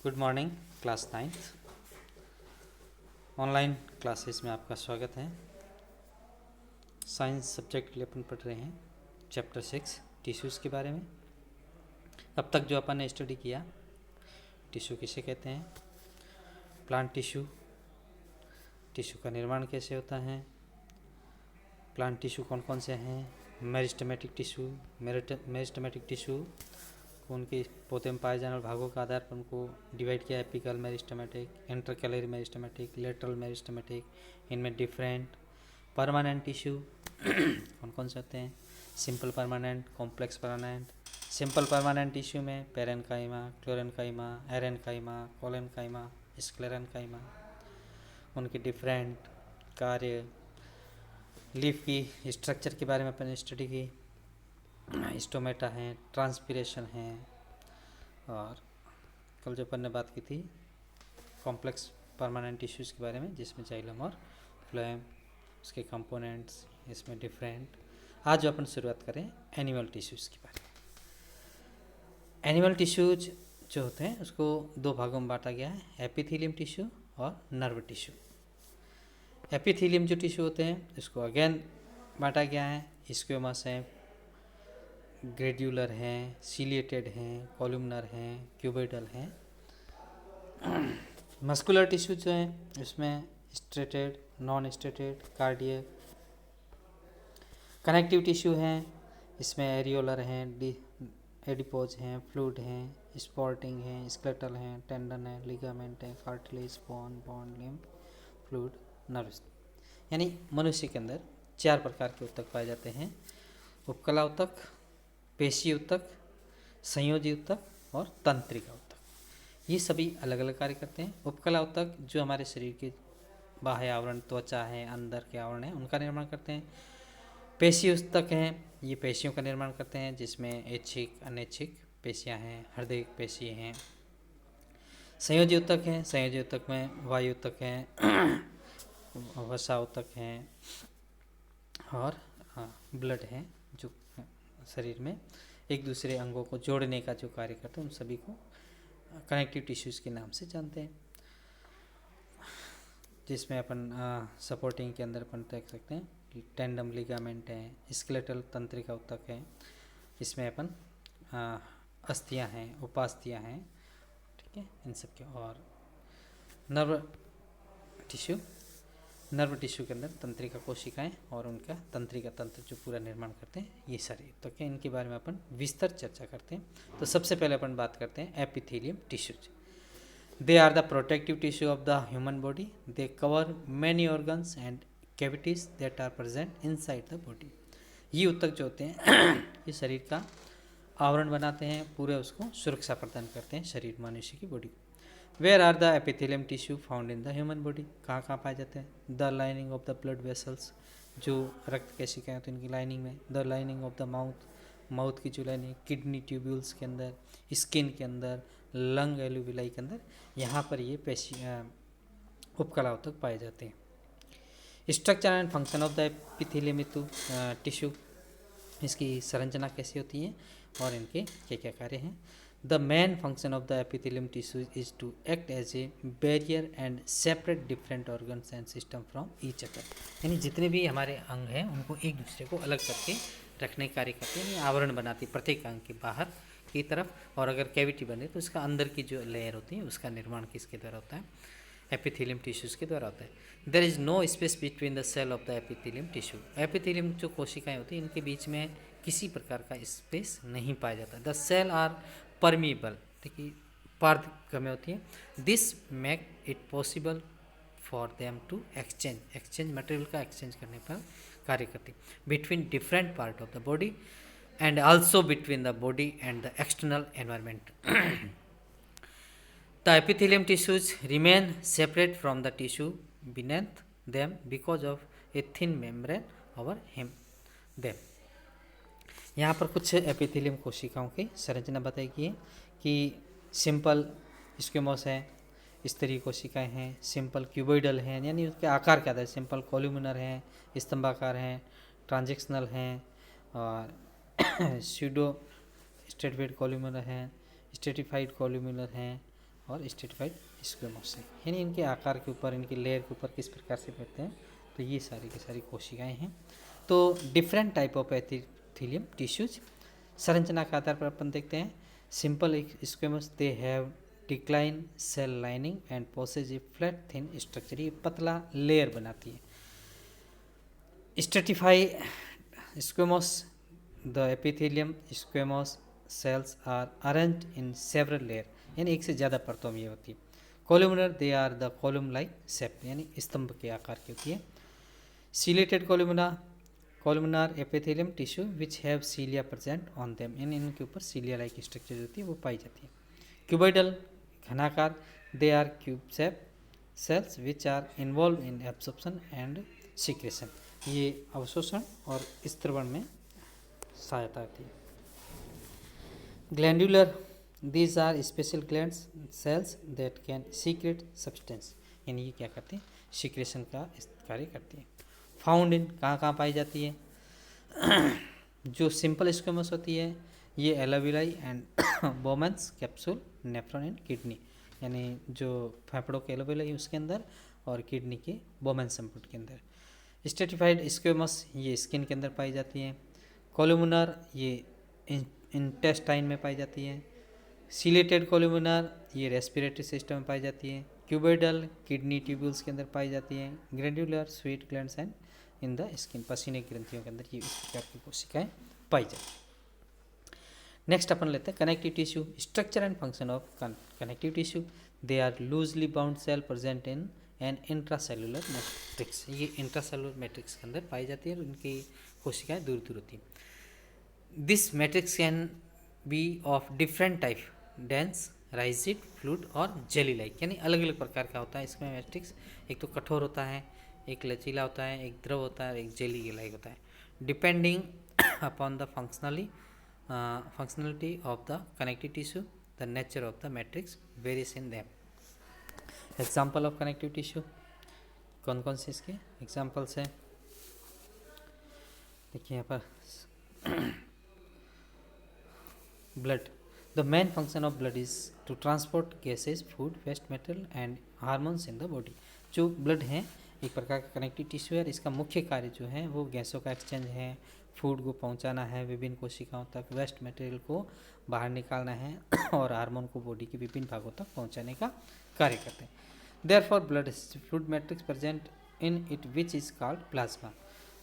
Good morning class 9th online classes में आपका स्वागत है। साइंस सब्जेक्ट के लिए अपन पढ़ रहे हैं चैप्टर 6 टिश्यूज़ के बारे में। अब तक जो अपन ने स्टडी किया, टिश्यू किसे कहते हैं, प्लांट टिश्यू, टिश्यू का निर्माण कैसे होता है, प्लांट टिश्यू कौन कौन से हैं, मेरिस्टेमेटिक टिश्यू, मेरिस्टेमेटिक टिश्यू उनके पौधे में पाए जाने वाले भागों के आधार पर उनको डिवाइड किया, apical meristematic, intercalary meristematic, lateral meristematic. इनमें डिफरेंट परमानेंट टिश्यू कौन कौन से होते हैं, simple permanent, complex permanent. Simple permanent tissue में parenchyma, chlorenchyma, aerenchyma, collenchyma, sclerenchyma. उनके डिफरेंट कार्य, लीफ की स्ट्रक्चर के बारे में अपन ने स्टडी की, स्टोमेटा है, ट्रांसपीरेशन है, और कल जो अपन ने बात की थी कॉम्प्लेक्स परमानेंट टिश्यूज़ के बारे में, जिसमें जाइलम और फ्लोएम, उसके कंपोनेंट्स, इसमें डिफरेंट। आज जो अपन शुरुआत करें एनिमल टिश्यूज़ के बारे में। एनिमल टिश्यूज जो होते हैं उसको दो भागों में बांटा गया है, एपिथेलियम टिश्यू और नर्व टिश्यू। एपिथेलियम जो टिश्यू होते हैं इसको अगेन बांटा गया है, स्क्वेमस है, ग्रेड्यूलर हैं, सीलिएटेड हैं, कॉलुमनर हैं, क्यूबोइडल हैं। मस्कुलर टिश्यू जो हैं इसमें striated, non striated, cardiac. Connective tissue हैं, इसमें एरियोलर हैं, एडिपोज हैं, फ्लूइड हैं, स्पॉर्टिंग हैं, स्केलेटल हैं, टेंडन है, लिगामेंट है, cartilage, bone, bond, lymph, fluid, nerves. यानी मनुष्य के अंदर 4 प्रकार के ऊतक पाए जाते हैं, उपकला ऊतक, पेशी ऊतक, संयोजी ऊतक और तंत्रिका ऊतक। ये सभी अलग अलग कार्य करते हैं। उपकला ऊतक जो हमारे शरीर के बाह्य आवरण, त्वचा है, अंदर के आवरण है, उनका निर्माण करते हैं। पेशी ऊतक हैं, ये पेशियों का निर्माण करते हैं, जिसमें ऐच्छिक, अनैच्छिक पेशियां हैं, हृदय पेशी हैं। संयोजी ऊतक हैं, संयोजी ऊतक में वायु ऊतक हैं, वसा ऊतक हैं और ब्लड हैं, जो शरीर में एक दूसरे अंगों को जोड़ने का जो कार्य करते हैं, उन सभी को कनेक्टिव टिश्यूज़ के नाम से जानते हैं। जिसमें अपन सपोर्टिंग के अंदर अपन देख सकते हैं कि टेंडम, लिगामेंट है, स्केलेटल तंत्रिका ऊतक है, इसमें अपन अस्थियां हैं, उपास्थियां हैं, ठीक है, इन सब के। और नर्व टिश्यू, नर्व टिश्यू के अंदर तंत्रिका कोशिकाएं और उनका तंत्रिका तंत्र जो पूरा निर्माण करते हैं, ये सारे तो क्या इनके बारे में अपन विस्तार चर्चा करते हैं। तो सबसे पहले अपन बात करते हैं epithelium tissues. They are the protective tissue of the human body. They cover many organs and cavities that are present inside the body. ये ऊतक जो होते हैं ये शरीर का आवरण बनाते हैं, पूरे उसको सुरक्षा प्रदान करते हैं शरीर, मनुष्य की बॉडी को। Where are the epithelium tissue found in the human body. कहाँ कहाँ पाए जाते हैं? The lining of the blood vessels, जो रक्त केशिकाएं होती हैं इनकी लाइनिंग में। The lining of the mouth, mouth की जो लाइनिंग, किडनी ट्यूब्यूल्स के अंदर, स्किन के अंदर, लंग एल्यूविलाई के अंदर, यहाँ पर ये पेशी उपकला ऊतक पाए जाते हैं। Structure and function of the epithelium tissue, इसकी संरचना कैसी होती है और इनके क्या क्या कार्य हैं। The main function of the epithelium tissue is to act as a barrier and separate different organs and system from each other। यानी जितने भी हमारे अंग हैं उनको एक दूसरे को अलग करके रखने का कार्य करते हैं, आवरण बनाती प्रत्येक अंग के बाहर की तरफ। और अगर कैविटी बने तो इसका अंदर की जो लेयर होती है उसका निर्माण किसके द्वारा होता है? एपिथेलियम टिश्यूज़ के द्वारा होता है। There is no space between the cell of the epithelium tissue. Epithelium जो कोशिकाएं होती हैं इनके बीच में किसी प्रकार का स्पेस नहीं पाया जाता। द सेल आर परमिएबल, देखिए पारगम्य होती है। This make it possible for them to exchange material का एक्सचेंज करने पर कार्य करती between different part of the body and also between the body and the external environment. The epithelium tissues remain separate from the tissue beneath them because of a thin membrane over them। यहाँ पर कुछ epithelium कोशिकाओं की संरचना बताई गई है कि सिंपल स्क्वेमोस है, स्तरीय कोशिकाएं हैं, सिंपल क्यूबोइडल हैं, यानी उसके आकार क्या था, सिंपल कॉलुमिनर हैं, स्तंभाकार हैं, ट्रांजेक्शनल हैं, और स्यूडो स्ट्रेटिफाइड कॉलुमिनर हैं, स्ट्रेटिफाइड कॉलुमिनर हैं, और स्ट्रेटिफाइड स्क्वेमोस से, यानी इनके आकार के ऊपर, इनके लेयर के ऊपर किस प्रकार से बैठते हैं, तो ये सारी की सारी कोशिकाएं हैं। तो different type of epithelium tissues, संरचना के आधार पर अपन देखते हैं। Simple squamous, they have decline cell lining and possess a flat thin structure, ये पतला लेयर बनाती है। Stratify squamous, the epithelium squamous cells are arranged in several layer, यानी एक से ज़्यादा परतों में ये होती है। Columnar, they are the column like shape, यानी स्तंभ के आकार की होती है। Ciliated कॉलुमनार epithelium tissue which have cilia present on them, यानी इनके ऊपर सीलिया लाइक स्ट्रक्चर जो होती है वो पाई जाती है। क्यूबॉइडल, घनाकार, they are cube shape cells which are involve in absorption and secretion, ये अवशोषण और स्त्रवण में सहायता होती है। Glandular, these are special glands cells that can secrete substance, यानी ये क्या करते हैं, सीक्रेशन का कार्य करती है। फाउंड इन, कहाँ पाई जाती है, जो सिंपल स्क्वेमस होती है ये alveoli and Bowman's capsule, nephron and kidney, यानी जो फेफड़ों के एलोविलाई उसके अंदर और किडनी के बोमेन संपुट के अंदर। स्ट्रेटिफाइड स्क्वेमस, ये स्किन के अंदर पाई जाती है। कॉलुमनर, ये इंटेस्टाइन में पाई जाती है। सीलेटेड कॉलुमनर, ये रेस्पिरेटरी सिस्टम में पाई जाती है। क्यूबॉइडल, किडनी ट्यूब्यूल्स के अंदर पाई जाती है। Glandular, sweet glands and in the skin, पसीने की ग्रंथियों के अंदर ये इस प्रकार की कोशिकाएं पाई जाती है। नेक्स्ट अपन लेते हैं connective tissue, structure and function of connective tissue, they are loosely bound cell present in an intracellular matrix, ये इंट्रासेलुलर मैट्रिक्स के अंदर पाई जाती है और इनकी कोशिकाएं दूर दूर होती हैं। This matrix can be of different type, dense, rigid, fluid और जेली लाइक, यानी अलग अलग प्रकार का होता है इसमें मैट्रिक्स। एक तो कठोर होता है, एक लचीला होता है, एक द्रव होता है, एक जेली के लाइक होता है। Depending upon the functionality of the connective tissue, the nature of the matrix varies in them. Example of connective tissue, कौन कौन से इसके एग्जाम्पल्स हैं, देखिए यहाँ पर blood, the main function of blood is to transport gases, food, waste material and hormones in the body. जो blood है एक प्रकार का कनेक्टिव टिश्यू है, इसका मुख्य कार्य जो है वो गैसों का एक्सचेंज है, फूड को पहुंचाना है विभिन्न कोशिकाओं तक, वेस्ट मटेरियल को बाहर निकालना है और हार्मोन को बॉडी के विभिन्न भागों तक पहुंचाने का कार्य करते हैं। Therefore blood fluid matrix present in it which is called plasma,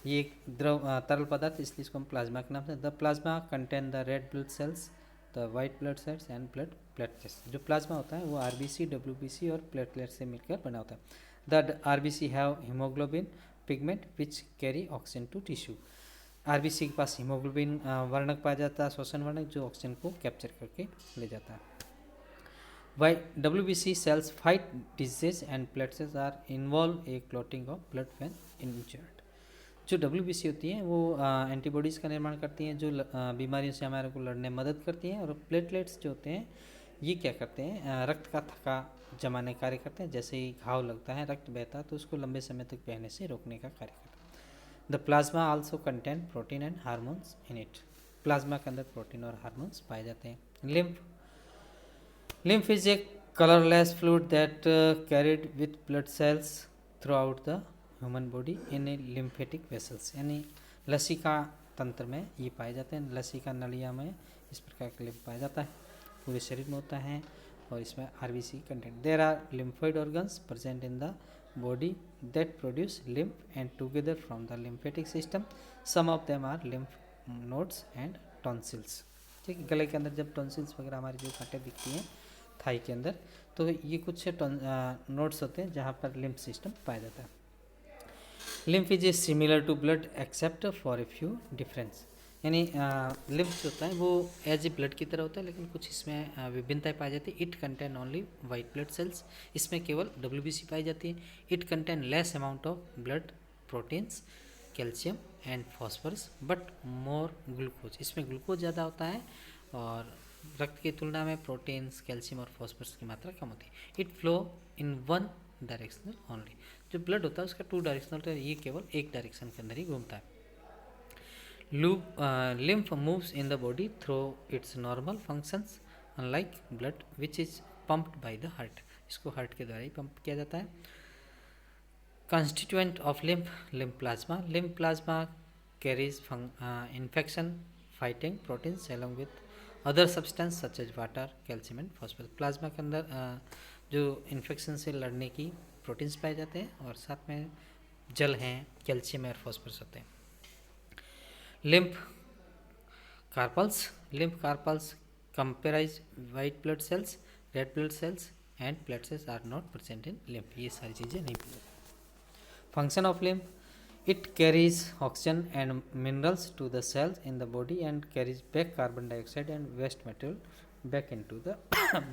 ये एक द्रव तरल पदार्थ, इसलिए इसको हम प्लाज्मा के नाम से। The plasma contain the red blood sales, the white blood cells and blood platelets. जो प्लाज्मा होता है वो आरबीसी, डब्ल्यूबीसी और प्लेटलेट से मिलकर बना होता है। The RBC have haemoglobin pigment which carry oxygen to tissue, RBC के पास हीमोग्लोबिन वर्णक पाया जाता है, श्वसन वर्णक, जो ऑक्सीजन को कैप्चर करके ले जाता है। Why WBC cells fight disease and platelets are involve a clotting of blood when injured. जो डब्ल्यूबीसी होती हैं वो एंटीबॉडीज़ का निर्माण करती हैं, जो बीमारियों से हमारे को लड़ने में मदद करती हैं, और प्लेटलेट्स जो होते हैं ये क्या करते हैं, रक्त का थक्का जमाने कार्य करते हैं। जैसे ही घाव लगता है, रक्त बहता है, तो उसको लंबे समय तक बहने से रोकने का कार्य करता है। The plasma also contain protein and hormones in it, plasma के अंदर प्रोटीन और हार्मोन्स पाए जाते हैं। Lymph is A colourless fluid that carried with blood cells through out the human body in A lymphatic vessels, यानी लसिका तंत्र में ये पाए जाते हैं। लसिका नलिया में इस प्रकार का लिम्फ पाया जाता है, पूरे शरीर में होता है और इसमें RBC content. There are lymphoid organs present in the body that produce lymph and together from the lymphatic system, some of them are lymph nodes and tonsils. ठीक है, गले के अंदर जब टॉन्सिल्स वगैरह हमारी जो कांटे दिखती हैं थाई के अंदर, तो ये कुछ नोड्स होते हैं जहाँ पर लिम्फ सिस्टम पाया जाता है। Lymph is a similar to blood except for a few difference, यानी लिम्फ जो होता है वो एज ए ब्लड की तरह होता है, लेकिन कुछ इसमें विभिन्नताएं पाई जाती है। It contain only white blood sales, इसमें केवल डब्ल्यूबीसी पाई जाती है। It contain less amount of blood proteins, calcium and phosphorus but more glucose, इसमें ग्लूकोज ज़्यादा होता है और रक्त की तुलना में प्रोटीन्स, कैल्शियम और फॉस्फोरस की मात्रा कम होती है। It flow in one directional only, जो ब्लड होता है उसका टू डायरेक्शनल होता है, ये केवल एक डायरेक्शन के अंदर ही घूमता है। Lymph moves in the body through its normal functions unlike blood which is pumped by the heart, इसको हार्ट के द्वारा ही पंप किया जाता है। Constituent of lymph plasma, lymph plasma carries infection fighting proteins along with other substance such as water, calcium and phosphorus. Plasma के अंदर जो इन्फेक्शन से लड़ने की प्रोटीन्स पाए जाते हैं और साथ में जल हैं, कैल्शियम और फॉस्फोरस होते हैं। Lymph carpals comprise white blood cells, red blood cells and platelets are not present in lymph, ये सारी चीज़ें नहीं। Function of lymph, it carries oxygen and minerals to the cells in the body and carries back carbon dioxide and waste material back into the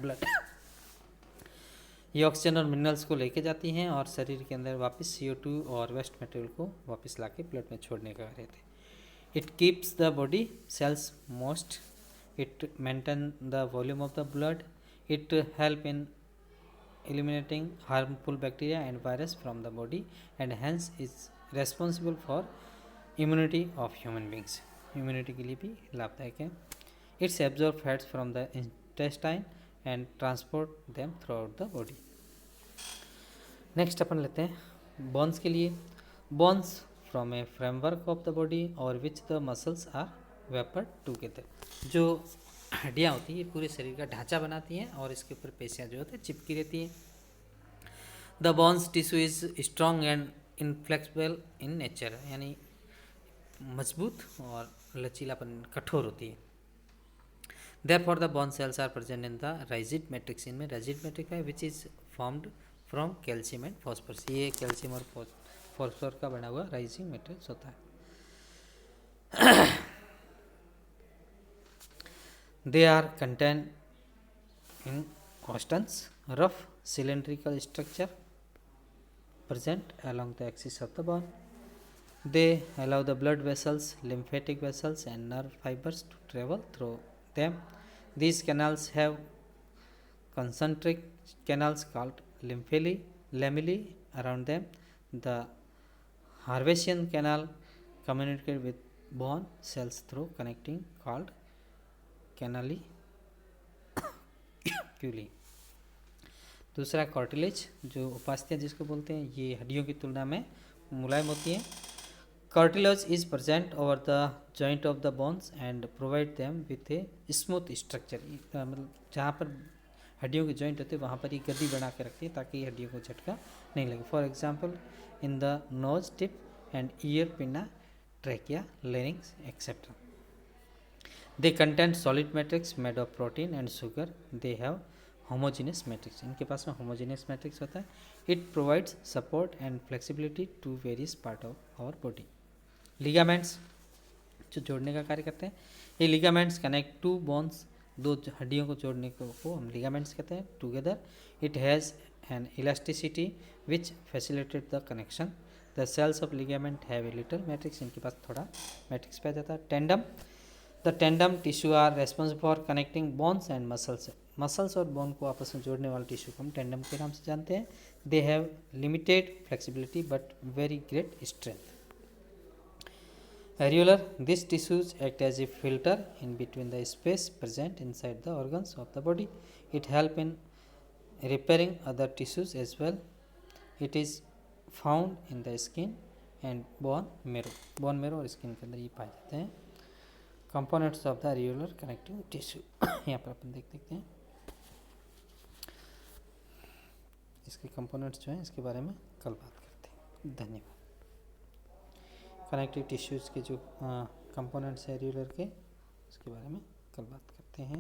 blood। ये oxygen और minerals को लेके जाती हैं और शरीर के अंदर वापस CO2 और वेस्ट मटेरियल को वापस लाके ब्लड में छोड़ने का कार्य थे। It keeps the body cells most, it maintain the volume of the blood, it help in eliminating harmful bacteria and virus from the body and hence is responsible for immunity of human beings, immunity के लिए भी लाभदायक है। It's absorb fats from the intestine and transport them throughout the body। Next अपन लेते हैं bones के लिए। Bones from a framework of the body और which the muscles are vapour together, जो हड्डियाँ होती हैं ये पूरे शरीर का ढांचा बनाती हैं और इसके ऊपर पेशियाँ जो होती हैं चिपकी रहती हैं। The bones tissue is strong and inflexible in nature, यानी मजबूत और लचीलापन कठोर होती है। Therefore the bone cells are present in the rigid matrix, इनमें राइजिड मैट्रिक्स है which is formed from calcium and phosphorus, ये कैल्शियम और फॉस्फोरस का बना हुआ राइजिंग मैट्रिक्स होता है। They are contained in costones, rough cylindrical structure present along the axis of the bone. They allow the blood vessels, lymphatic vessels and nerve fibers to travel through them. These canals have concentric canals called lamellae around them. The Harvesian canal communicates with bone cells through connecting called कैनाली क्यूली। दूसरा cartilage, जो उपास्थियाँ जिसको बोलते हैं, ये हड्डियों की तुलना में मुलायम होती हैं। Cartilage is present over the joint of the bones and provide them with a smooth structure, मतलब जहाँ पर हड्डियों के जॉइंट होते हैं वहाँ पर ये गद्दी बना के रखती है ताकि हड्डियों को झटका नहीं लगे। For example in the nose tip and year पिना, trachea, larynx etcetera. They contain solid matrix made of protein and sugar. They have homogeneous matrix, इनके पास में homogeneous matrix होता है। It provides support and flexibility to various part of our body. Ligaments, जो जोड़ने का कार्य करते हैं, ये ligaments connect two bones, दो हड्डियों को जोड़ने को हम ligaments कहते हैं together. It has an elasticity which facilitates the connection. The cells of ligament have a little matrix, इनके पास थोड़ा matrix पाया जाता है। Tendon, the tendon tissue are responsible for connecting bones and muscles, muscles और bone को आपस में जोड़ने वाले टिश्यू को हम टेंडम के नाम से जानते हैं। They have limited flexibility but very great strength. Areolar, this tissues act as a filter in between the space present inside the organs of the body. It help in repairing other tissues as well. It is found in the skin and bone marrow, bone marrow और skin के अंदर ये पाए जाते हैं। Components of the areolar connecting tissue, यहाँ पर अपन देख सकते हैं इसके कंपोनेंट्स जो हैं, इसके बारे में कल बात करते हैं। धन्यवाद। कनेक्टिव टिश्यूज़ के जो कंपोनेंट्स हैं एरियोलर के, उसके बारे में कल बात करते हैं।